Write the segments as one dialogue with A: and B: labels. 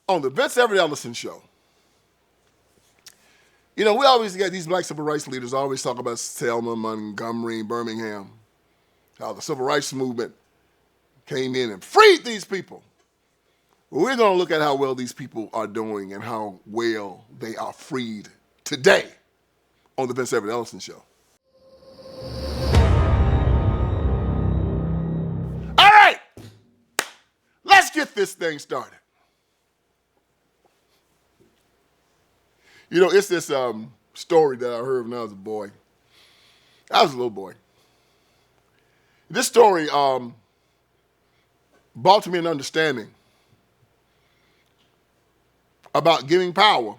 A: on the VinceEverettEllison show. You know, we always get these black civil rights leaders always talk about Selma, Montgomery, Birmingham, how the civil rights movement came in and freed these people. Well, we're going to look at how well these people are doing and how well they are freed today on the VinceEverettEllison show. All right, let's get this thing started. You know, it's this story that I heard when I was a boy. I was a little boy. This story brought to me an understanding about giving power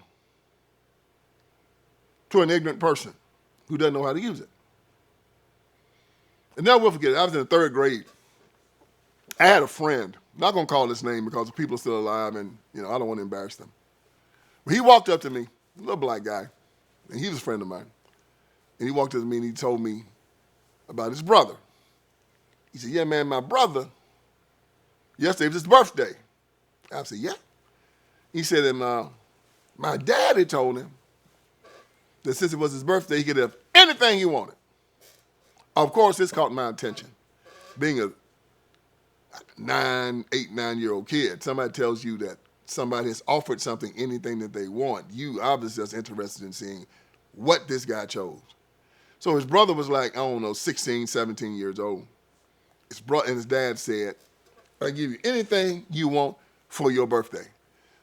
A: to an ignorant person who doesn't know how to use it. And never will forget it. I was in the 3rd grade. I had a friend. I'm not going to call his name because the people are still alive and, you know, I don't want to embarrass them. But he walked up to me, a little black guy, and he was a friend of mine. And he walked up to me and he told me about his brother. He said, yeah, man, my brother, yesterday was his birthday. I said, yeah. He said that my daddy told him that since it was his birthday, he could have anything he wanted. Of course, this caught my attention. Being a 9-year-old kid, somebody tells you that somebody has offered something, anything that they want, you obviously just interested in seeing what this guy chose. So his brother was like, I don't know, 16, 17 years old. And his dad said, I'll give you anything you want for your birthday.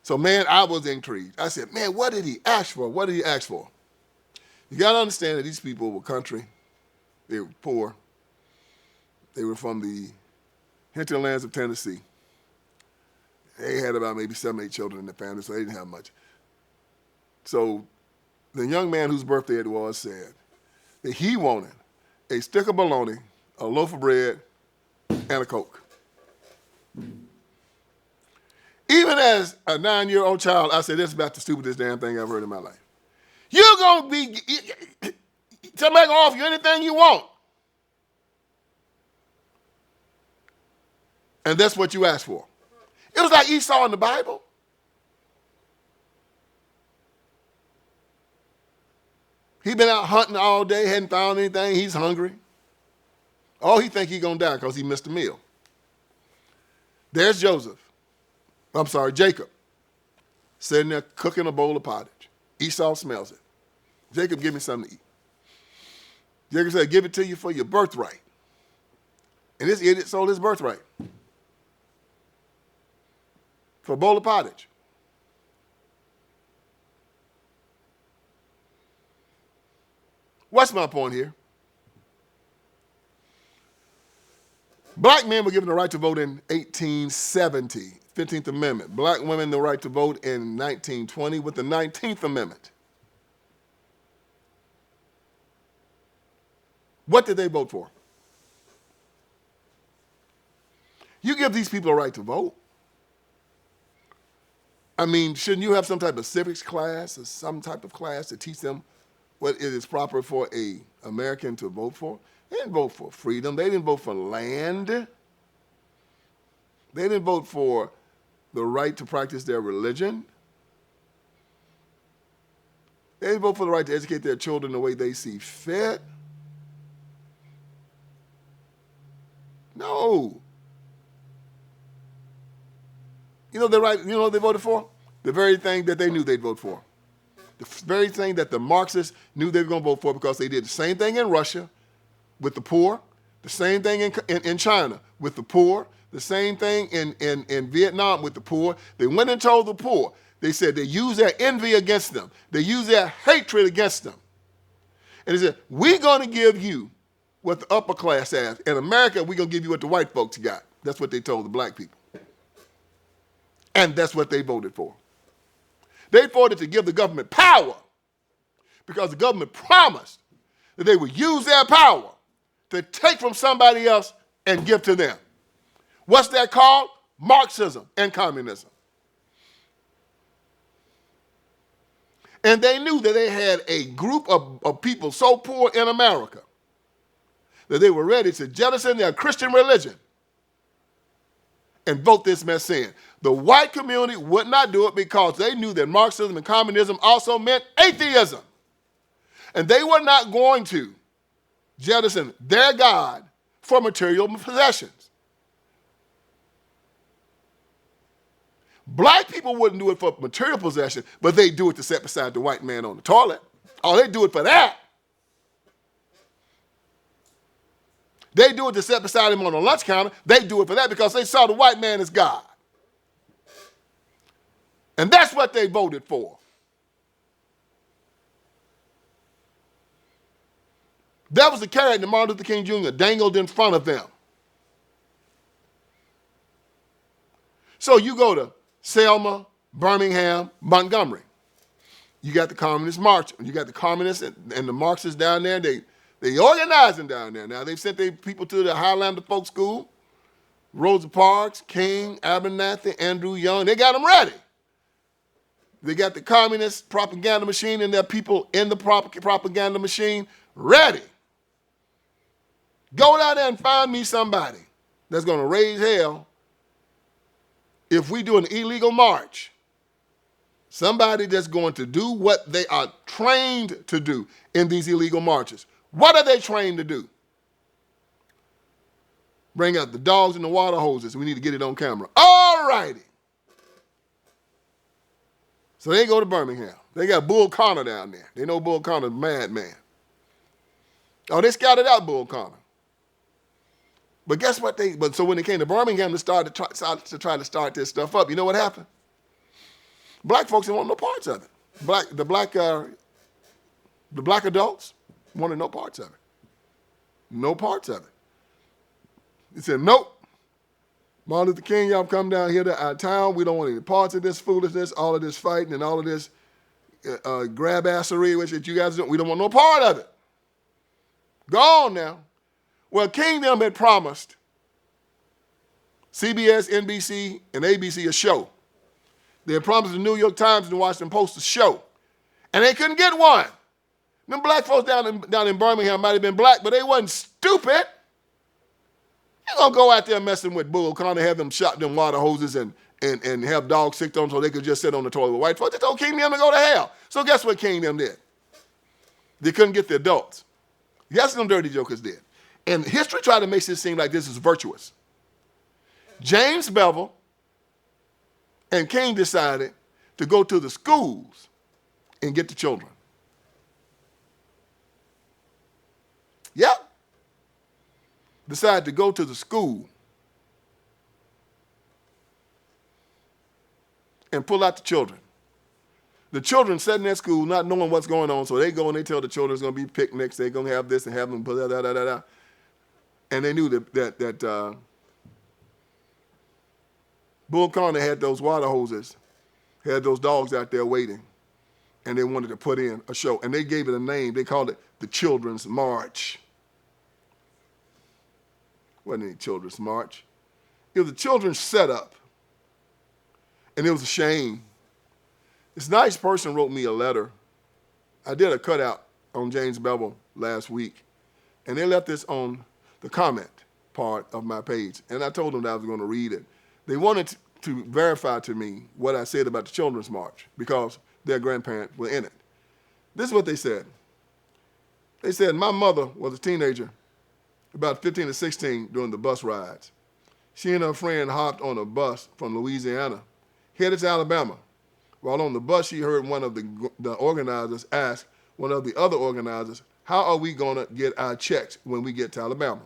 A: So, man, I was intrigued. I said, man, what did he ask for? What did he ask for? You got to understand that these people were country. They were poor. They were from the hinterlands of Tennessee. They had about maybe 7, 8 children in the family, so they didn't have much. So the young man whose birthday it was said that he wanted a stick of bologna, a loaf of bread, and a Coke. Even as a 9-year-old child, I said, this is about the stupidest damn thing I've heard in my life. You're going to be, somebody going to offer you anything you want. And that's what you asked for. It was like Esau in the Bible. He'd been out hunting all day, hadn't found anything. He's hungry. Oh, he think he's going to die because he missed a meal. There's Jacob, sitting there cooking a bowl of pottage. Esau smells it. Jacob, give me something to eat. Jacob said, give it to you for your birthright. And this idiot sold his birthright for a bowl of pottage. What's my point here? Black men were given the right to vote in 1870, 15th Amendment. Black women the right to vote in 1920 with the 19th Amendment. What did they vote for? You give these people a right to vote. I mean, shouldn't you have some type of civics class or some type of class to teach them what it is proper for an American to vote for? They didn't vote for freedom. They didn't vote for land. They didn't vote for the right to practice their religion. They didn't vote for the right to educate their children the way they see fit. No. You know what they voted for? The very thing that they knew they'd vote for. The very thing that the Marxists knew they were going to vote for because they did the same thing in Russia with the poor, the same thing in China with the poor, the same thing in Vietnam with the poor. They went and told the poor. They said they used their envy against them. They used their hatred against them. And they said, we're going to give you what the upper class has. In America, we're going to give you what the white folks got. That's what they told the black people. And that's what they voted for. They voted to give the government power because the government promised that they would use their power to take from somebody else and give to them. What's that called? Marxism and communism. And they knew that they had a group of people so poor in America that they were ready to jettison their Christian religion and vote this mess in. The white community would not do it because they knew that Marxism and communism also meant atheism. And they were not going to jettison their God for material possessions. Black people wouldn't do it for material possession, but they do it to set beside the white man on the toilet. Oh, they do it for that. They do it to sit beside him on the lunch counter. They do it for that because they saw the white man as God. And that's what they voted for. That was the carrot that Martin Luther King Jr. dangled in front of them. So you go to Selma, Birmingham, Montgomery. You got the Communist March. You got the Communists and the Marxists down there. They organizing down there. Now, they've sent their people to the Highlander Folk School, Rosa Parks, King, Abernathy, Andrew Young. They got them ready. They got the communist propaganda machine and their people in the propaganda machine ready. Go down there and find me somebody that's going to raise hell if we do an illegal march. Somebody that's going to do what they are trained to do in these illegal marches. What are they trained to do? Bring out the dogs and the water hoses. We need to get it on camera. All righty. So they go to Birmingham. They got Bull Connor down there. They know Bull Connor's a madman. Oh, they scouted out Bull Connor. But guess what? So when they came to Birmingham to try to start this stuff up, you know what happened? Black folks didn't want no parts of it. The black adults wanted no parts of it. No parts of it. He said, nope. Martin Luther King, y'all come down here to our town. We don't want any parts of this foolishness, all of this fighting and all of this grab-assery, which you guys do. We don't want no part of it. Go on now. Well, King them had promised CBS, NBC, and ABC a show. They had promised the New York Times and the Washington Post a show. And they couldn't get one. Them black folks down in Birmingham might have been black, but they wasn't stupid. You're going to go out there messing with Bull Connor, have them shot them water hoses and have dogs sick on them so they could just sit on the toilet with white folks. They told King them to go to hell. So guess what King them did? They couldn't get the adults. Guess what them dirty jokers did? And history tried to make this seem like this is virtuous. James Bevel and King decided to go to the schools and get the children. Yep. Decided to go to the school and pull out the children. The children sat in that school not knowing what's going on, so they go and they tell the children it's going to be picnics, they're going to have this and have them, da-da-da-da-da. And they knew that Bull Connor had those water hoses, had those dogs out there waiting, and they wanted to put in a show. And they gave it a name. They called it the Children's March. Wasn't any Children's March. It was a children's setup, and it was a shame. This nice person wrote me a letter. I did a cutout on James Bevel last week, and they left this on the comment part of my page, and I told them that I was going to read it. They wanted to verify to me what I said about the Children's March because their grandparents were in it. This is what they said. They said, my mother was a teenager, about 15 or 16, during the bus rides. She and her friend hopped on a bus from Louisiana, headed to Alabama. While on the bus, she heard one of the organizers ask one of the other organizers, how are we going to get our checks when we get to Alabama?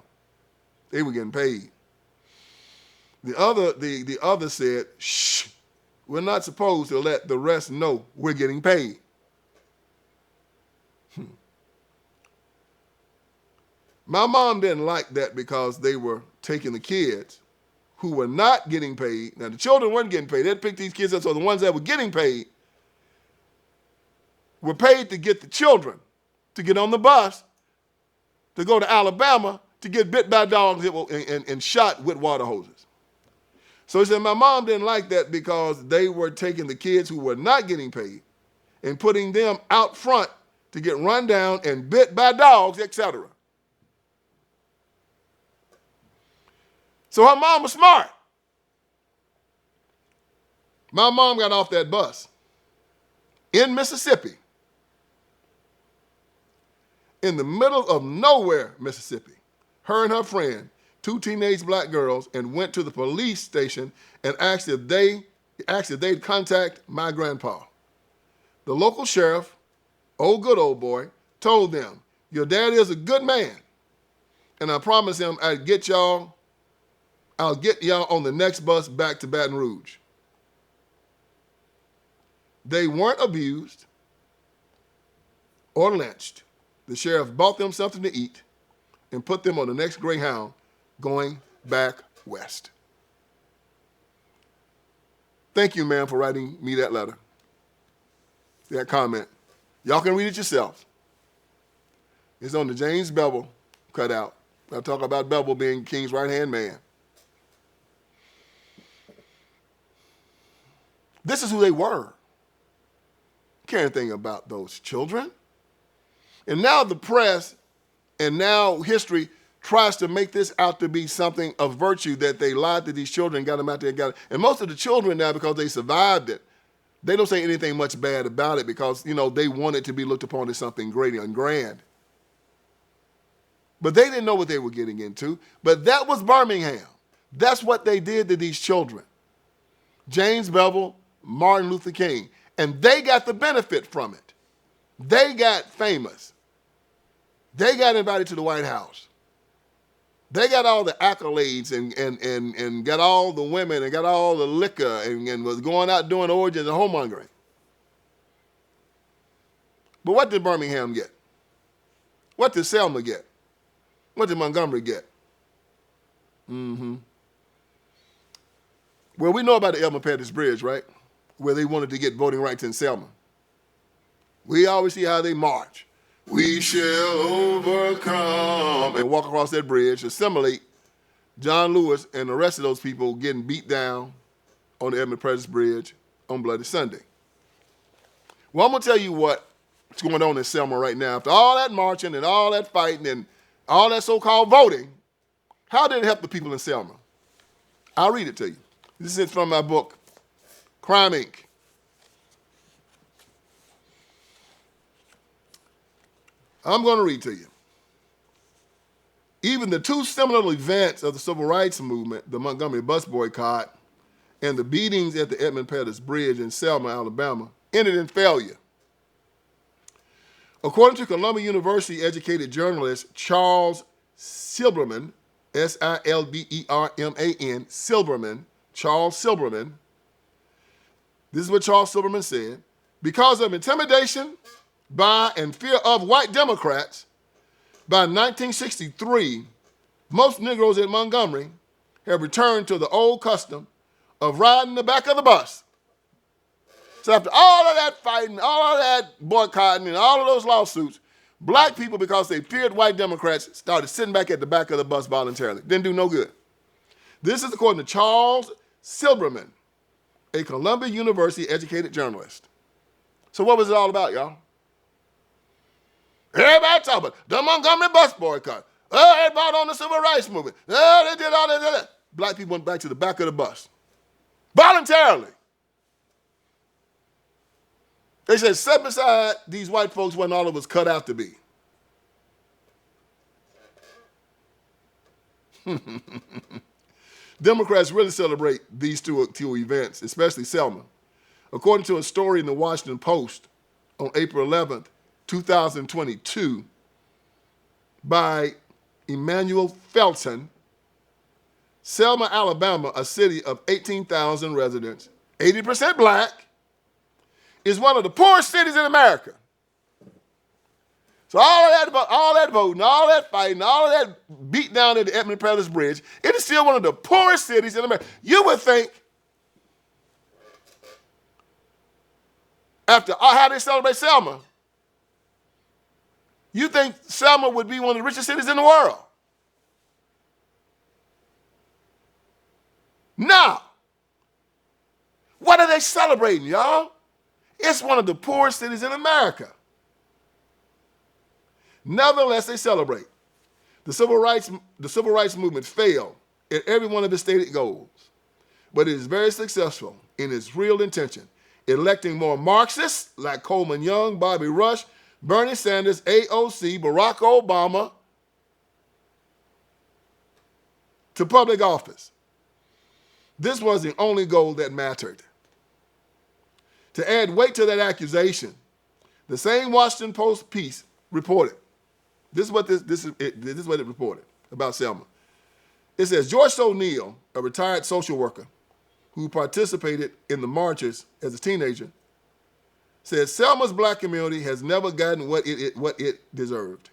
A: They were getting paid. The other said, shh, we're not supposed to let the rest know we're getting paid. My mom didn't like that because they were taking the kids who were not getting paid. Now, the children weren't getting paid. They'd pick these kids up, so the ones that were getting paid were paid to get the children to get on the bus to go to Alabama to get bit by dogs and shot with water hoses. So he said, my mom didn't like that because they were taking the kids who were not getting paid and putting them out front to get run down and bit by dogs, etc. So her mom was smart. My mom got off that bus in Mississippi, in the middle of nowhere, Mississippi, her and her friend, two teenage black girls, and went to the police station and asked if they'd contact my grandpa. The local sheriff, good old boy, told them, your dad is a good man, and I promise him I'll get y'all on the next bus back to Baton Rouge. They weren't abused or lynched. The sheriff bought them something to eat and put them on the next Greyhound going back west. Thank you, ma'am, for writing me that letter, that comment. Y'all can read it yourself. It's on the James Bevel cutout. I talk about Bevel being King's right-hand man. This is who they were. Care anything about those children. And now the press and now history tries to make this out to be something of virtue, that they lied to these children, got them out there, and most of the children now, because they survived it, they don't say anything much bad about it because, they want it to be looked upon as something great and grand. But they didn't know what they were getting into. But that was Birmingham. That's what they did to these children. James Bevel, Martin Luther King. And they got the benefit from it. They got famous. They got invited to the White House. They got all the accolades and got all the women and got all the liquor and was going out doing orgies and homongering. But what did Birmingham get? What did Selma get? What did Montgomery get? Well, we know about the Elmer Pettus Bridge, right? Where they wanted to get voting rights in Selma. We always see how they march. We shall overcome. And walk across that bridge, assimilate John Lewis and the rest of those people getting beat down on the Elmer Pettus Bridge on Bloody Sunday. Well, I'm going to tell you what's going on in Selma right now. After all that marching and all that fighting and all that so-called voting, how did it help the people in Selma? I'll read it to you. This is from my book, Crime Inc. I'm going to read to you. Even the two seminal events of the civil rights movement, the Montgomery bus boycott and the beatings at the Edmund Pettus Bridge in Selma, Alabama, ended in failure. According to Columbia University educated journalist Charles Silberman, S-I-L-B-E-R-M-A-N, Charles Silberman, this is what Charles Silberman said: because of intimidation by and fear of white Democrats, by 1963, most Negroes in Montgomery have returned to the old custom of riding the back of the bus. So after all of that fighting, all of that boycotting, and all of those lawsuits, black people, because they feared white Democrats, started sitting back at the back of the bus voluntarily. Didn't do no good. This is according to Charles Silberman, a Columbia University educated journalist. So what was it all about, y'all? Everybody talking about the Montgomery bus boycott. Oh, they brought on the civil rights movement. Oh, they did all that. Black people went back to the back of the bus voluntarily. They said, set beside these white folks when all of us cut out to be. Democrats really celebrate these two events, especially Selma. According to a story in the Washington Post on April 11th, 2022, by Emmanuel Felton, Selma, Alabama, a city of 18,000 residents, 80% black, is one of the poorest cities in America. So all that voting, all that fighting, all of that beat down at the Edmund Pettus Bridge, it is still one of the poorest cities in America. You would think, after how they celebrate Selma, you think Selma would be one of the richest cities in the world. Now, what are they celebrating, y'all? It's one of the poorest cities in America. Nevertheless, they celebrate. The civil rights movement failed at every one of its stated goals, but it is very successful in its real intention, electing more Marxists like Coleman Young, Bobby Rush, Bernie Sanders, AOC, Barack Obama to public office. This was the only goal that mattered. To add weight to that accusation, the same Washington Post piece reported. This is what it reported about Selma. It says, Joyce O'Neill, a retired social worker who participated in the marches as a teenager, says Selma's black community has never gotten what it deserved.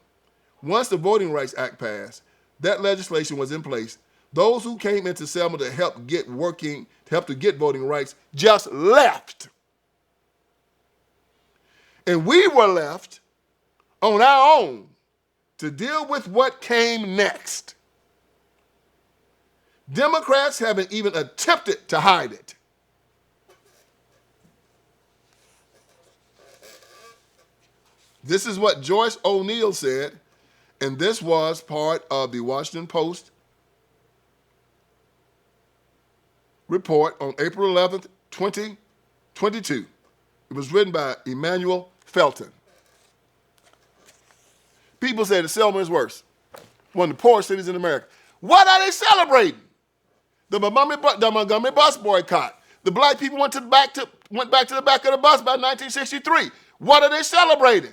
A: Once the Voting Rights Act passed, that legislation was in place. Those who came into Selma to help get voting rights just left. And we were left on our own to deal with what came next. Democrats haven't even attempted to hide it. This is what Joyce O'Neill said, and this was part of the Washington Post report on April 11th, 2022. It was written by Emmanuel Felton. People say that Selma is worse. One of the poorest cities in America. What are they celebrating? The Montgomery bus boycott. The black people went back to the back of the bus by 1963. What are they celebrating?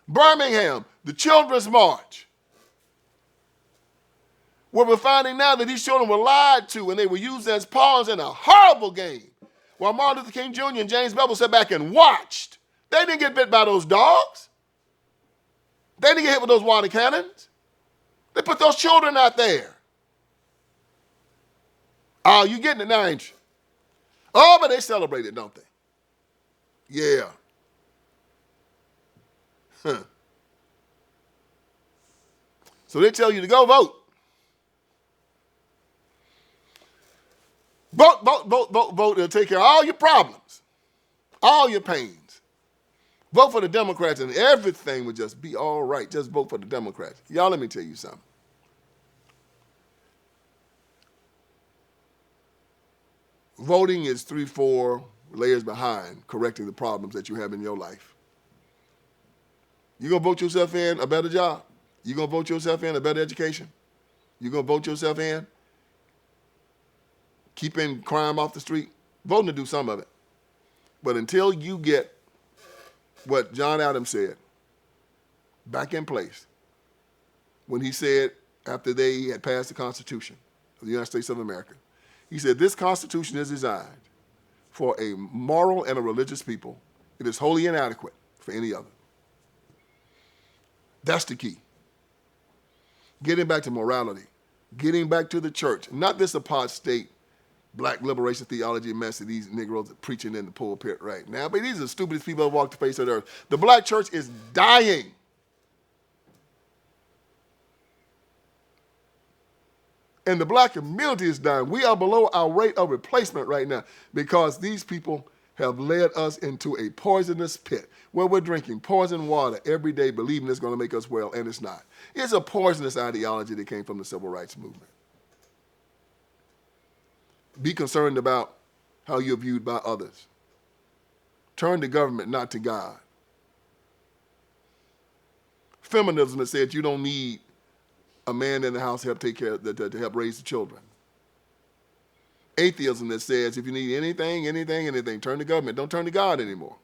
A: Birmingham, the Children's March. Where we're finding now that these children were lied to and they were used as pawns in a horrible game. While Martin Luther King Jr. and James Bevel sat back and watched. They didn't get bit by those dogs. They didn't get hit with those water cannons. They put those children out there. Oh, you getting it now, ain't you? Oh, but they celebrate it, don't they? Yeah. Huh. So they tell you to go vote. Vote, vote, vote, vote, vote. It'll take care of all your problems, all your pains. Vote for the Democrats and everything would just be all right. Just vote for the Democrats. Y'all, let me tell you something. Voting is 3-4 layers behind correcting the problems that you have in your life. You're going to vote yourself in a better job? You're going to vote yourself in a better education? You're going to vote yourself in keeping crime off the street? Voting to do some of it. But until you get what John Adams said back in place when he said after they had passed the Constitution of the United States of America, he said, this Constitution is designed for a moral and a religious people. It is wholly inadequate for any other. That's the key. Getting back to morality, getting back to the church, not this apostate black liberation theology mess that these Negroes are preaching in the pulpit right now, but these are the stupidest people that walk the face of the earth. The black church is dying. And the black community is dying. We are below our rate of replacement right now because these people have led us into a poisonous pit where we're drinking poison water every day believing it's going to make us well, and it's not. It's a poisonous ideology that came from the civil rights movement. Be concerned about how you're viewed by others. Turn to government, not to God. Feminism that says you don't need a man in the house to help take care to help raise the children. Atheism that says if you need anything, turn to government. Don't turn to God anymore.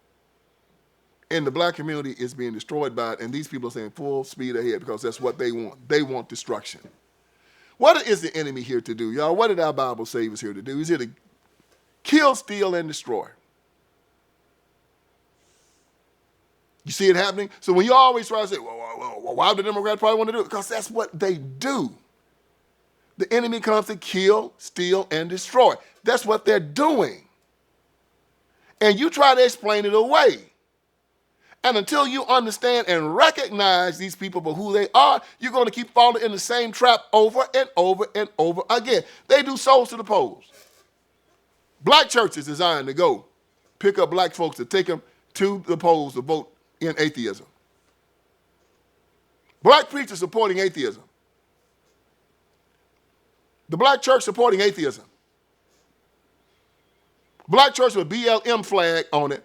A: And the black community is being destroyed by it, and these people are saying full speed ahead because that's what they want. They want destruction. What is the enemy here to do, y'all? What did our Bible say he was here to do? He's here to kill, steal, and destroy. You see it happening? So when you always try to say, well, why would the Democrats probably want to do it? Because that's what they do. The enemy comes to kill, steal, and destroy. That's what they're doing. And you try to explain it away. And until you understand and recognize these people for who they are, you're going to keep falling in the same trap over and over and over again. They do souls to the polls. Black church is designed to go pick up black folks to take them to the polls to vote in atheism. Black preachers supporting atheism. The black church supporting atheism. Black church with BLM flag on it,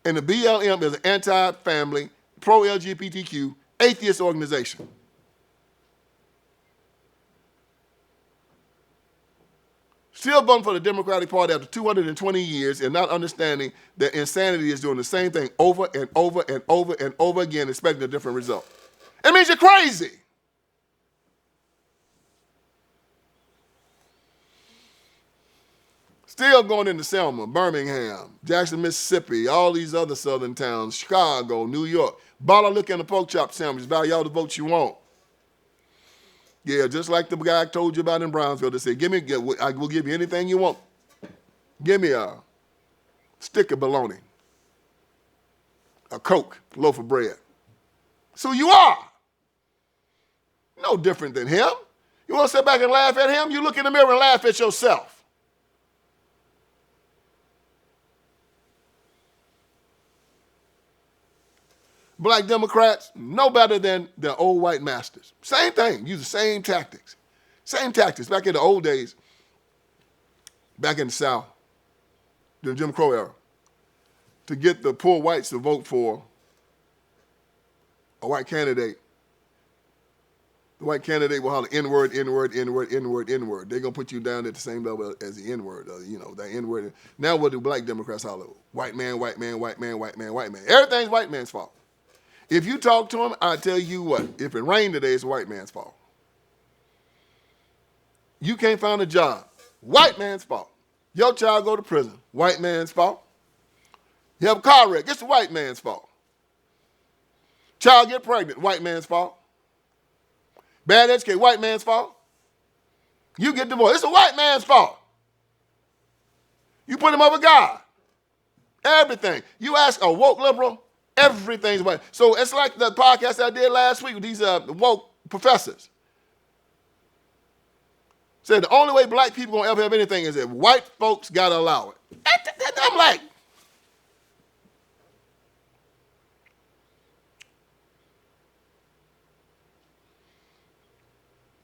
A: and the BLM is an anti-family, pro-LGBTQ, atheist organization. Still voting for the Democratic Party after 220 years and not understanding that insanity is doing the same thing over and over and over and over again, expecting a different result. It means you're crazy. Still going into Selma, Birmingham, Jackson, Mississippi, all these other southern towns, Chicago, New York. Bottle liquor and a pork chop sandwich, value all the votes you want. Yeah, just like the guy I told you about in Brownsville, they said, I will give you anything you want. Give me a stick of bologna, a Coke, a loaf of bread. So you are. No different than him. You want to sit back and laugh at him? You look in the mirror and laugh at yourself. Black Democrats, no better than the old white masters. Same thing, use the same tactics. Same tactics. Back in the old days, back in the South, the Jim Crow era, to get the poor whites to vote for a white candidate, the white candidate will holler N-word, N-word, N-word, N-word, N-word. They're going to put you down at the same level as the N-word, the N-word. Now what do black Democrats holler? White man, white man, white man, white man, white man. Everything's white man's fault. If you talk to him, I tell you what, if it rained today, it's a white man's fault. You can't find a job, white man's fault. Your child go to prison, white man's fault. You have a car wreck, it's the white man's fault. Child get pregnant, white man's fault. Bad education, white man's fault. You get divorced, it's a white man's fault. You put him over God. Everything. You ask a woke liberal, everything's white. So it's like the podcast I did last week with these woke professors. Said the only way black people gonna ever have anything is if white folks gotta allow it. I'm like,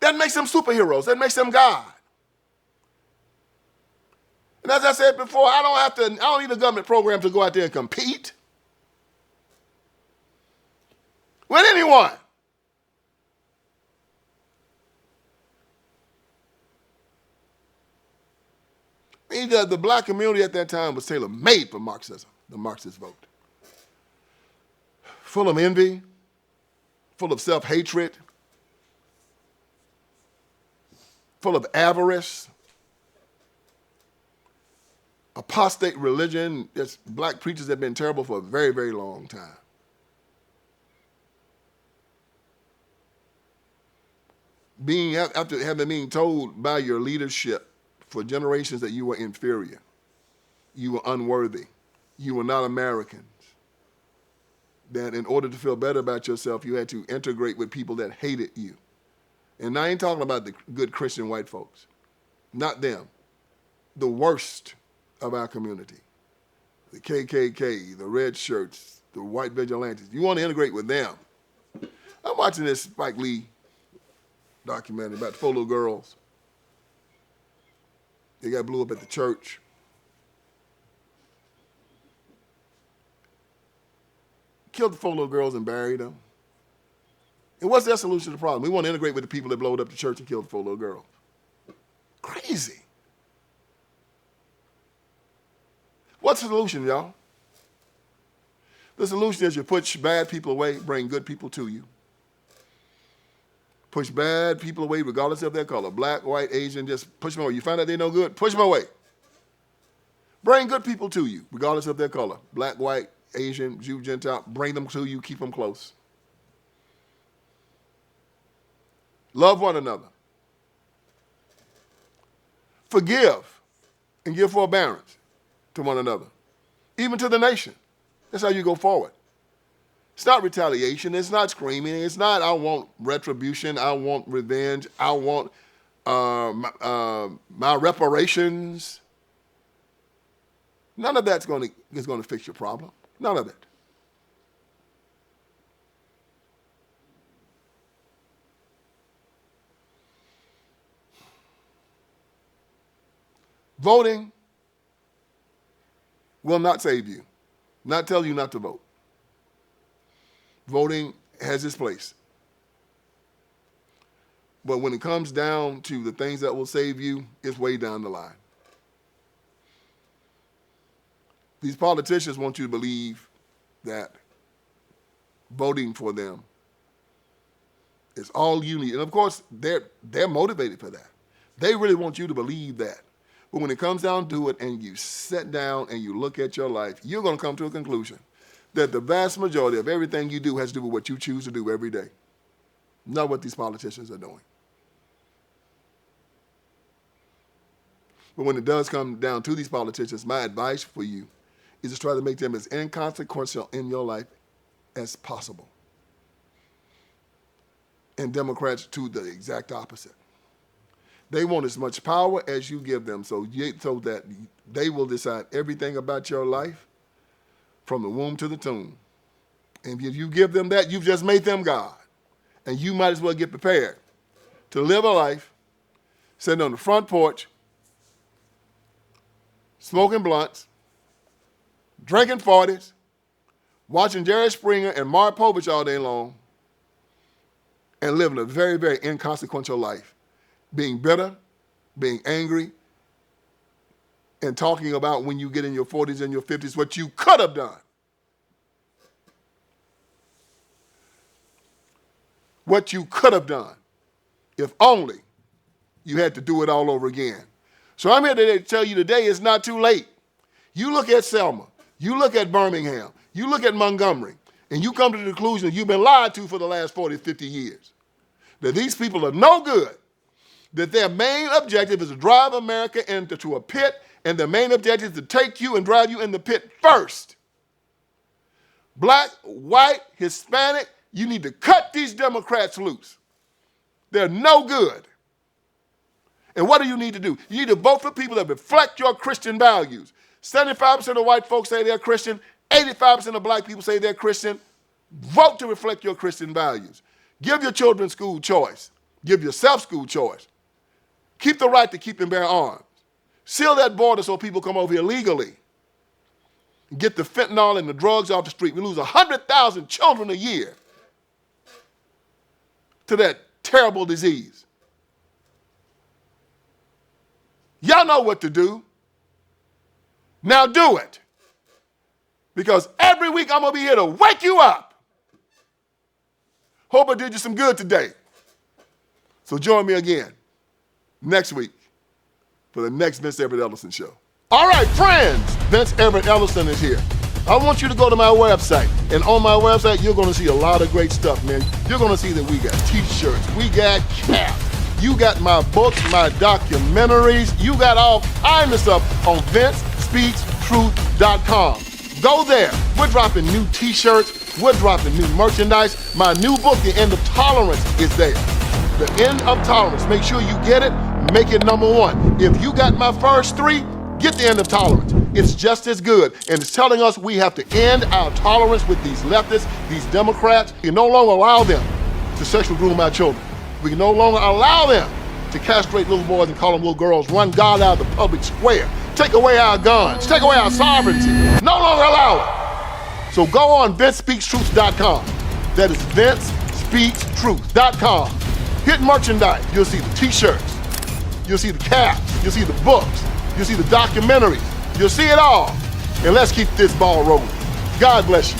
A: that makes them superheroes. That makes them God. And as I said before, I don't need a government program to go out there and compete with anyone. The black community at that time was tailor-made for Marxism, the Marxist vote. Full of envy, full of self-hatred, full of avarice, apostate religion. Black preachers have been terrible for a very, very long time. After having been told by your leadership for generations that you were inferior, you were unworthy, you were not Americans, that in order to feel better about yourself, you had to integrate with people that hated you. And I ain't talking about the good Christian white folks. Not them. The worst of our community. The KKK, the red shirts, the white vigilantes. You want to integrate with them. I'm watching this Spike Lee documentary about the 4 little girls. They got blew up at the church. Killed the 4 little girls and buried them. And what's their solution to the problem? We want to integrate with the people that blowed up the church and killed the 4 little girls. Crazy. What's the solution, y'all? The solution is you push bad people away, bring good people to you. Push bad people away regardless of their color. Black, white, Asian, just push them away. You find out they're no good, push them away. Bring good people to you regardless of their color. Black, white, Asian, Jew, Gentile, bring them to you, keep them close. Love one another. Forgive and give forbearance to one another, even to the nation. That's how you go forward. It's not retaliation. It's not screaming. It's not, I want retribution. I want revenge. I want my reparations. None of that's going to fix your problem. None of it. Voting will not save you, not tell you not to vote. Voting has its place. But when it comes down to the things that will save you, it's way down the line. These politicians want you to believe that voting for them is all you need. And of course, they're motivated for that. They really want you to believe that. But when it comes down to it and you sit down and you look at your life, you're going to come to a conclusion that the vast majority of everything you do has to do with what you choose to do every day, not what these politicians are doing. But when it does come down to these politicians, my advice for you is to try to make them as inconsequential in your life as possible. And Democrats do the exact opposite. They want as much power as you give them so that they will decide everything about your life from the womb to the tomb. And if you give them that, you've just made them God. And you might as well get prepared to live a life sitting on the front porch, smoking blunts, drinking 40s, watching Jerry Springer and Mark Povich all day long, and living a very, very inconsequential life. Being bitter, being angry, and talking about when you get in your 40s and your 50s what you could have done. What you could have done if only you had to do it all over again. So I'm here to tell you today it's not too late. You look at Selma, you look at Birmingham, you look at Montgomery, and you come to the conclusion that you've been lied to for the last 40, 50 years. That these people are no good. That their main objective is to drive America into a pit, and their main objective is to take you and drive you in the pit first. Black, white, Hispanic, you need to cut these Democrats loose. They're no good. And what do you need to do? You need to vote for people that reflect your Christian values. 75% of white folks say they're Christian. 85% of black people say they're Christian. Vote to reflect your Christian values. Give your children school choice. Give yourself school choice. Keep the right to keep and bear arms. Seal that border so people come over here legally. Get the fentanyl and the drugs off the street. We lose 100,000 children a year to that terrible disease. Y'all know what to do. Now do it. Because every week I'm going to be here to wake you up. Hope I did you some good today. So join me again next week for the next Vince Everett Ellison show. All right, friends, Vince Everett Ellison is here. I want you to go to my website. And on my website, you're going to see a lot of great stuff, man. You're going to see that we got t-shirts, we got caps. You got my books, my documentaries. You got all kinds of stuff on VinceSpeaksTruth.com. Go there. We're dropping new t-shirts. We're dropping new merchandise. My new book, The End of Tolerance, is there. The End of Tolerance. Make sure you get it. Make it #1. If you got my first 3, get The End of Tolerance. It's just as good. And it's telling us we have to end our tolerance with these leftists, these Democrats. We can no longer allow them to sexually groom our children. We can no longer allow them to castrate little boys and call them little girls, run God out of the public square, take away our guns, take away our sovereignty. No longer allow it. So go on VinceSpeaksTruth.com. That is VinceSpeaksTruth.com. Hit merchandise. You'll see the t-shirts. You'll see the caps. You'll see the books. You'll see the documentaries. You'll see it all. And let's keep this ball rolling. God bless you.